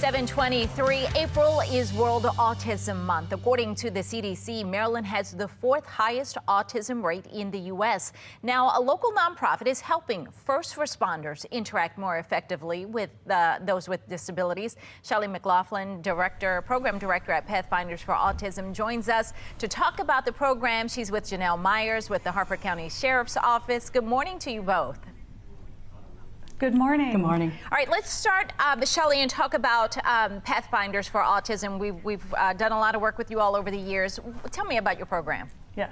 7/23, April is World Autism Month. According to the CDC, Maryland has the fourth highest autism rate in the U.S. Now, a local nonprofit is helping first responders interact more effectively with those with disabilities. SHELLY McLaughlin, Program Director at Pathfinders for Autism, joins us to talk about the program. She's with JANELLE Myers with the Harford County Sheriff's Office. Good morning to you both. Good morning. Good morning. All right, let's start, SHELLY, and talk about Pathfinders for Autism. We've done a lot of work with you all over the years. Tell me about your program. Yes.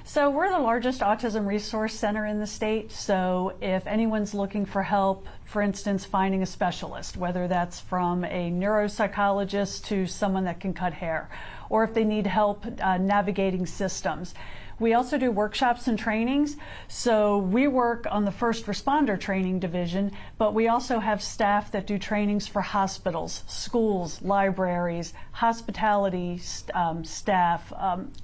So we're the largest autism resource center in the state. So if anyone's looking for help, for instance, finding a specialist, whether that's from a neuropsychologist to someone that can cut hair, or if they need help navigating systems. We also do workshops and trainings. So we work on the first responder training division, but we also have staff that do trainings for hospitals, schools, libraries, hospitality staff,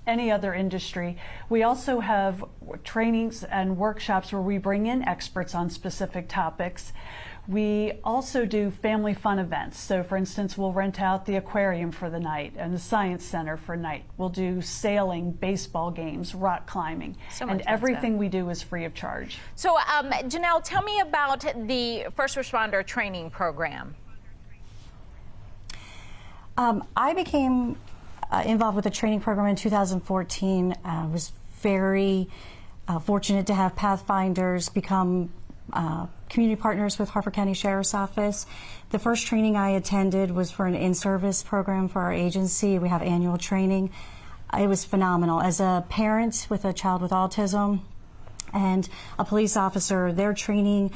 any other industry. We also have trainings and workshops where we bring in experts on specific topics. We also do family fun events. So for instance, we'll rent out the aquarium for the night and the science center for night. We'll do sailing, baseball games, rock climbing, and everything we do is free of charge. So JANELLE, tell me about the first responder training program. I became involved with the training program in 2014. I was very fortunate to have Pathfinders become community partners with Harford County Sheriff's Office. The first training I attended was for an in-service program for our agency. We have annual training. It was phenomenal. As a parent with a child with autism and a police officer, their training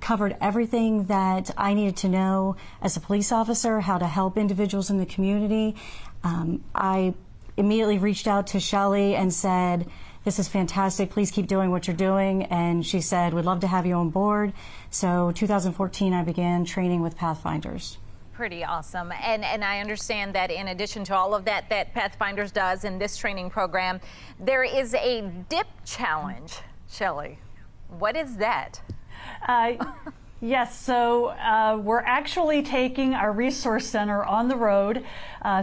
covered everything that I needed to know as a police officer, how to help individuals in the community. I immediately reached out to SHELLY and said, "This is fantastic, please keep doing what you're doing." And she said, "We'd love to have you on board." So 2014, I began training with Pathfinders. Pretty awesome. And I understand that in addition to all of that Pathfinders does in this training program, there is a dip challenge. SHELLY, what is that? Yes, so we're actually taking our resource center on the road.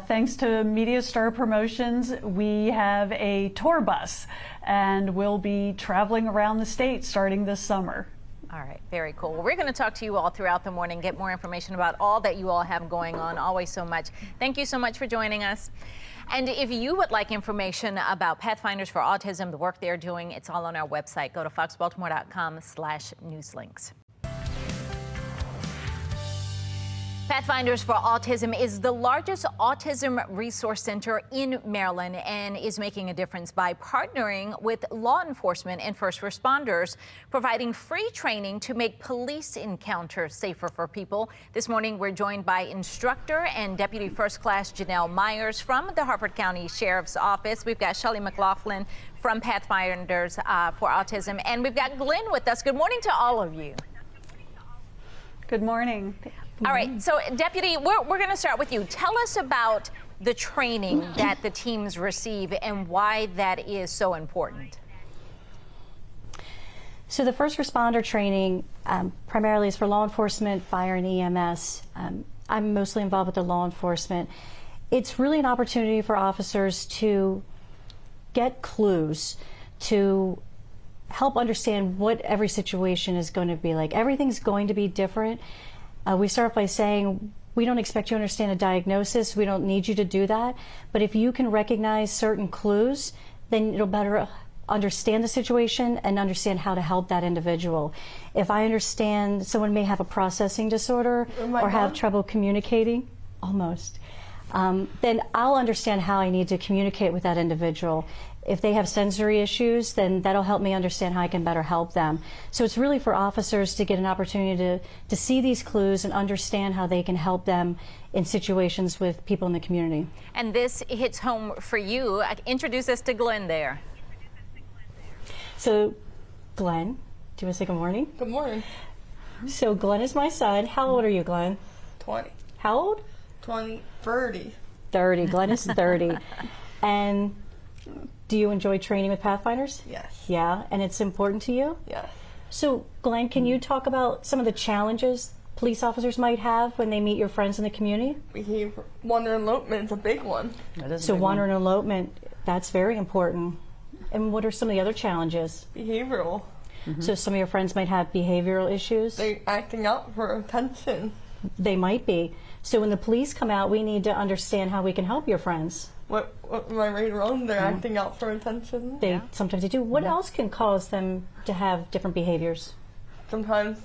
Thanks to Media Star Promotions, we have a tour bus, and we'll be traveling around the state starting this summer. All right, very cool. Well, we're going to talk to you all throughout the morning, get more information about all that you all have going on. Always so much. Thank you so much for joining us. And if you would like information about Pathfinders for Autism, the work they're doing, it's all on our website. Go to foxbaltimore.com/newslinks. Pathfinders for Autism is the largest autism resource center in Maryland and is making a difference by partnering with law enforcement and first responders, providing free training to make police encounters safer for people. This morning, we're joined by Instructor and Deputy First Class JANELLE Myers from the Harford County Sheriff's Office. We've got SHELLY McLaughlin from Pathfinders for Autism, and we've got Glenn with us. Good morning to all of you. Good morning. All right, so Deputy, we're going to start with you. Tell us about the training that the teams receive and why that is so important. So the first responder training primarily is for law enforcement, fire, and EMS. I'm mostly involved with the law enforcement. It's really an opportunity for officers to get clues, to help understand what every situation is going to be like. Everything's going to be different. We start by saying, we don't expect you to understand a diagnosis. We don't need you to do that. But if you can recognize certain clues, then it'll better understand the situation and understand how to help that individual. If I understand someone may have a processing disorder or have trouble communicating, almost, then I'll understand how I need to communicate with that individual. If they have sensory issues, then that'll help me understand how I can better help them. So it's really for officers to get an opportunity to see these clues and understand how they can help them in situations with people in the community. And this hits home for you. Introduce us to Glenn there. So Glenn, do you want to say good morning? Good morning. So Glenn is my son. How old are you, Glenn? 20. How old? 20. 30. 30. Glenn is 30. And do you enjoy training with Pathfinders? Yes. Yeah, and it's important to you? Yes. So Glenn, can you talk about some of the challenges police officers might have when they meet your friends in the community? Behavior. Wanted elopement's a big one. So wanted elopement, that's very important. And what are some of the other challenges? Behavioral. So some of your friends might have behavioral issues? They're acting out for attention. They might be. So when the police come out, we need to understand how we can help your friends. What am I right or wrong? They're acting out for attention. Sometimes they do. What else can cause them to have different behaviors? Sometimes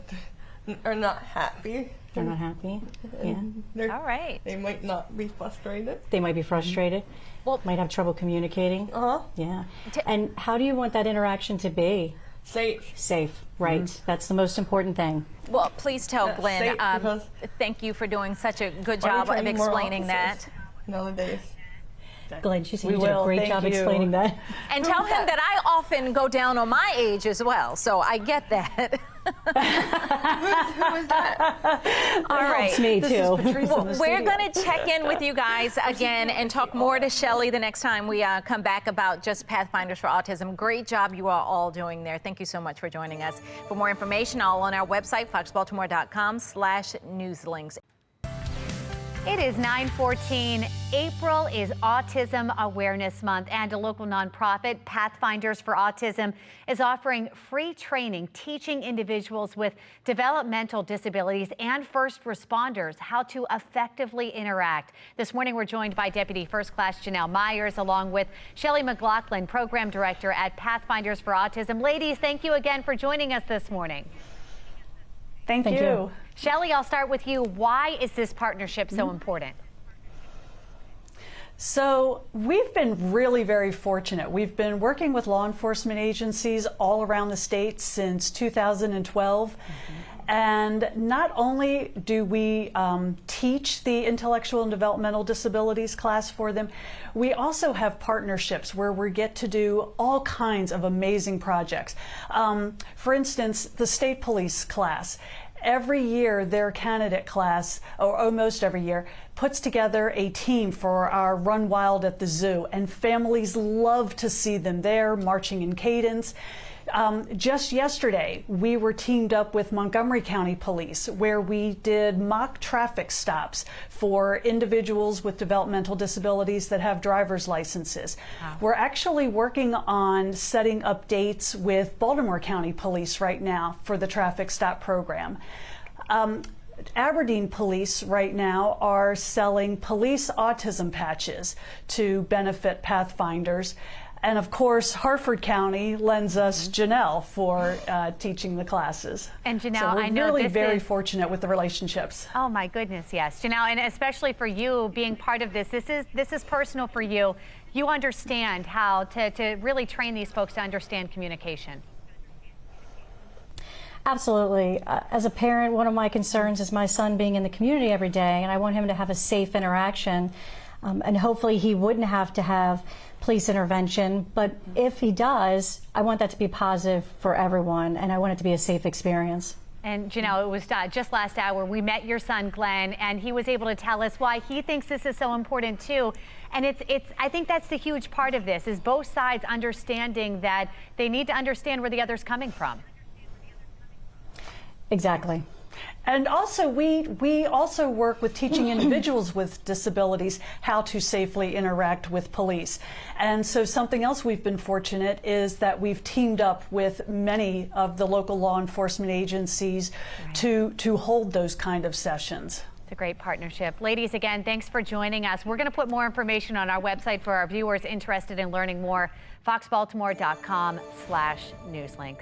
they're not happy. They're not happy. Yeah. All right. They might not be frustrated. They might be frustrated. Well, Might have trouble communicating. Yeah. And how do you want that interaction to be? Safe. Safe, right. That's the most important thing. well, please tell That's Glenn, safe because- thank you for doing such a good Why are we job of training more explaining that. officers Nowadays. Glenn, she said We you did a will. great Thank job you. explaining that. And tell him that I often go down on my age as well, so I get that. Who is that? All right. Helps me too. Well, we're going to check in with you guys again and talk more to Shelly the next time we come back about just Pathfinders for Autism. Great job you are all doing there. Thank you so much for joining us. For more information, all on our website, foxbaltimore.com/newslinks. It is 9:14. April is Autism Awareness Month, and a local nonprofit, Pathfinders for Autism, is offering free training teaching individuals with developmental disabilities and first responders how to effectively interact. This morning, we're joined by Deputy First Class Janelle Myers, along with SHELLY McLaughlin, Program Director at Pathfinders for Autism. Ladies, thank you again for joining us this morning. Thank Thank you. you. SHELLY, I'll start with you. Why is this partnership so important? So we've been really very fortunate. We've been working with law enforcement agencies all around the state since 2012. And not only do we teach the intellectual and developmental disabilities class for them, we also have partnerships where we get to do all kinds of amazing projects. For instance, the state police class. Every year, their candidate class, or almost every year, puts together a team for our Run Wild at the Zoo, and families love to see them there marching in cadence. Just yesterday, we were teamed up with Montgomery County Police, where we did mock traffic stops for individuals with developmental disabilities that have driver's licenses. Wow. We're actually working on setting up dates with Baltimore County Police right now for the traffic stop program. Aberdeen Police right now are selling police autism patches to benefit Pathfinders. And of course, Harford County lends us Janelle for teaching the classes. And Janelle, so we're I know really this very is fortunate with the relationships. Oh my goodness, yes, Janelle, and especially for you being part of this. This is personal for you. You understand how to really train these folks to understand communication. Absolutely. As a parent, one of my concerns is my son being in the community every day, and I want him to have a safe interaction. And hopefully he wouldn't have to have police intervention. But if he does, I want that to be positive for everyone, and I want it to be a safe experience. And Janelle, it was just last hour, we met your son, Glenn, and he was able to tell us why he thinks this is so important too. And I think that's the huge part of this, is both sides understanding that they need to understand where the other's coming from. Exactly. And also, we also work with teaching individuals with disabilities how to safely interact with police. And so something else we've been fortunate is that we've teamed up with many of the local law enforcement agencies to hold those kind of sessions. It's a great partnership. Ladies, again, thanks for joining us. We're going to put more information on our website for our viewers interested in learning more, foxbaltimore.com/newslinks.